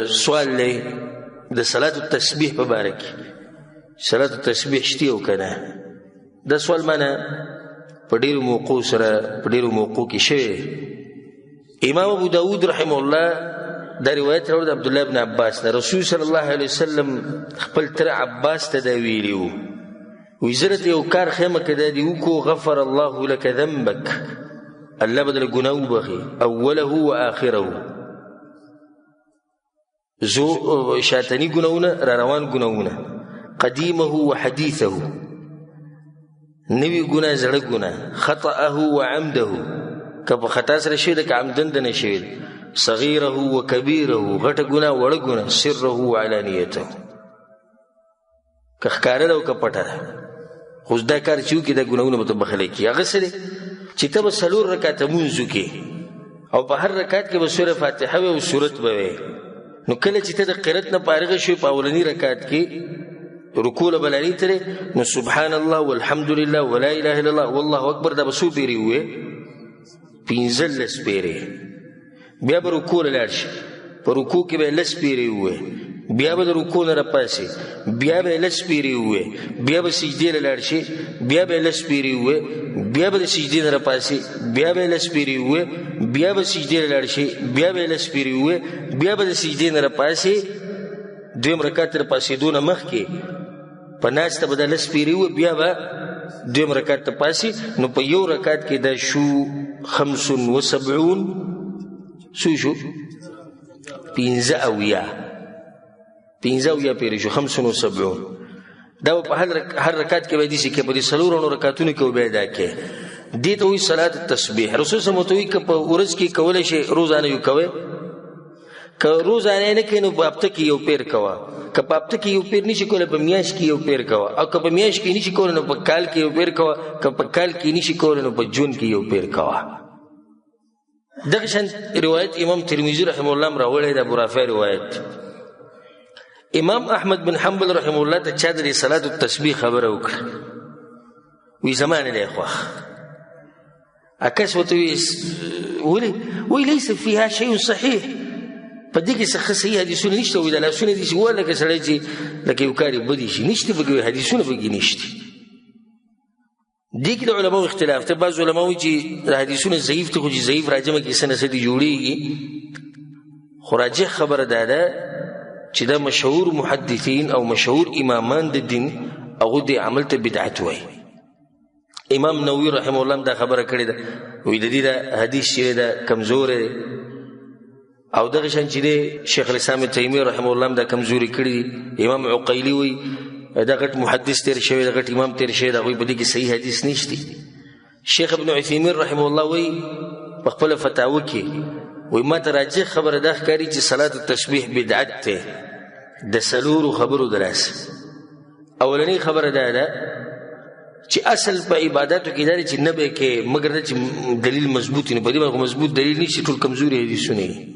سوال دی د صلات التسبیح په باره کې صلات التسبیح شته او که نه دا سوال مانه په ډېرو موقعو سره په ډېرو موقعو کې شوی دی امام ابو داود رحمه الله دا روایت راوړی د عبدالله بن عباس نه رسول صلی الله علیه وسلم خپل تره عباس ته دا ویلي وو وایي زه درته یو کار ښیم که دا دې وکړو غفر الله لك ذنبک الله به درله ګناه وبخي اوله و آخره شاتني ګناهونه را روان ګناهونه قدیمه و حدیثه نوی ګناه زړه ګناه خطأه و عمده که په خطا سره شوی ده که عمدن ده نه شوی ده صغیره و کبیره غټه ګناه وړه ګناه سره و علانیته که ښکاره ده او که پټه ده خو دا کار چې وکړي دا ګناهونه به ته بخلی کړي هغه څه دی چې ته به 4 رکعته مونځ وکړې او په هر رکعت کې به سوره فاتحه وي او سورت به وي نو کله چې ته د قرت نه فارغه شوې په اولني رکعت کې رکوع له بلاني ترې نو سبحان الله والحمد لله ولا اله الا الله والله اکبر دا به څو پیرې ووې 15 پیرې بیا به رکوع له لاړ شي په رکوع کې به 10 پیرې ووې بیا به د رکوع نه راپاسې بیا به 10 پیرې ووې بیا به سجدې له لاړ شي بیا به 10 پیرې ووې بیا به د سجدې نه راپاسې بیا به 10 پیرې ووې بیا به سجدې له لاړ شي بیا به 10 پیرې ووې بیا به د سجدې نه راپاسې دویم رکعت تر پاسېدو نه مخکې په ناسته به د 10 پیرې ووې بیا به دویم رکعت ته پاسې نو په یو رکعت کې دا شو 75 څو شو 15 پیرې شو 75 دا په هر رکعت کې به دي چې په دې 4 رکعتونو کې به ادا کې دې ته وایي صلات التسبیح رسول صلی الله علیه وسلم په ورځ کې کولی شي روزانه یو کوئ که روزانه نه کوي نو په هفته کې یو پیر کوه که په هفته کې یو پیر نشي کولی په میاشت کې یو پیر کوه او که په میاشت کې نشي کولی نو په کال کې یو پیر کوه که په کال کې نشي کولی نو په جون کې یو پیر کوه دغه شان روایت امام ترمذی رحمه الله هم راوړی د ابو رافع روایت امام احمد بن حنبل رحمه الله ته چا د صلات التسبیح خبره وکړه وی زمانه دی خوښ اکس ورته وی لیس فيها شيء صحیح په دې کې څه صحیح حدیثونه نشته وی د لاسونه دي چې وویل لکه سړی چې لکه یو کار یې بدي شي نشته پکې حدیثونه پکې نشته دې کې د علماو اختلاف ته بعض علما وایي چې حدیثونه ضعیف ته خو چې ضعیف راجمه کې څه نه څه دي جوړېږي خو راجح خبره دا ده چې دا مشهور محدثین او مشهور امامان د دین هغه د عمل ته بدعت وایي امام نووي رحمه الله دا خبره کړې ده وایي د دې دا حدیث چې دا کمزور دی او دغه شان چې دی شیخ الاسلام تیمیه رحمه الله دا کمزوري کړي امام عقیلی وایي دا غټ محدث تیر شوی دا غټ امام تیر شوی دا هغوی په دې کې صحیح حدیث نشته شیخ ابن عثیمین رحمه الله وایي په خپله فتاوه کې وایي ما ته راجح خبره دا ښکاري چې صلات التسبیح بدعت دی د 4 خبرو د لاسه اولنۍ خبره دا ده چې اصل په عباداتو کې دا دی چې نه به کې مګر دا چې دلیل مضبوط نه په دې باندې مضبوط دلیل نشي ټول کمزوري حدیثونه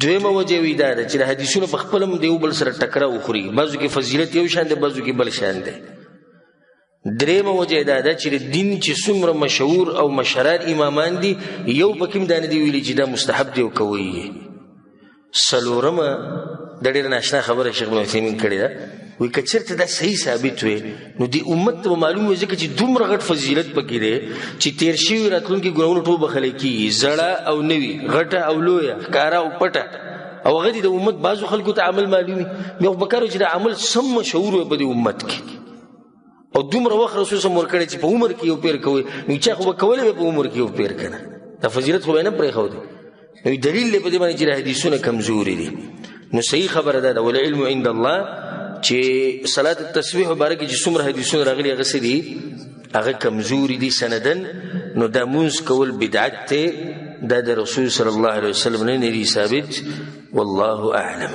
دویمه وجه وی دا ده چې د حدیثونو په خپل هم د یو بل سره ټکره وخوري بعضو کې فضیلت یو شان دی بعضو کې بل شان دی دریمه وجه دا ده چې د دین چې څومره مشهور او مشهران امامان دي یو پکې هم دا نه دي ویلي چې دا مستحب دی او کوئ څلورمه د ډېر ناشنا خبره شیخ ابن عثیمین کړې ده وایي که چېرته دا صحیح ثابت وي نو دې امت ته به معلوم وي ځکه چې دومره غټ فضیلت پکې دی چې تېر شوي راتلونکي ګناهونه ټول بخلی کېږي زړه او نوي غټه او لویه ښکاره او پټه او هغه دې د امت بعضو خلکو ته عمل معلومي بیا خو پکار چې دا عمل سم مشهور وي په دې امت کې او دومره وخت رسول صلی الله کړی چې په عمر کې یو پیر کوي نو چا خو به کولی به په عمر کې یو پیر که نه دا فضیلت خو به نه پرېښودی نو دلیل دی په دې باندې چې دا حدیثونه کمزوري دي نو صحیح خبره ده والعلم عند الله چې صلات التسبیح مبارک چې څومره حدیثونه راغلي هغه څه دي هغه کمزوري دي سندن نو دا مونځ کول بدعت دی دا د رسول صلی الله علیه وسلم نه دی ثابت والله اعلم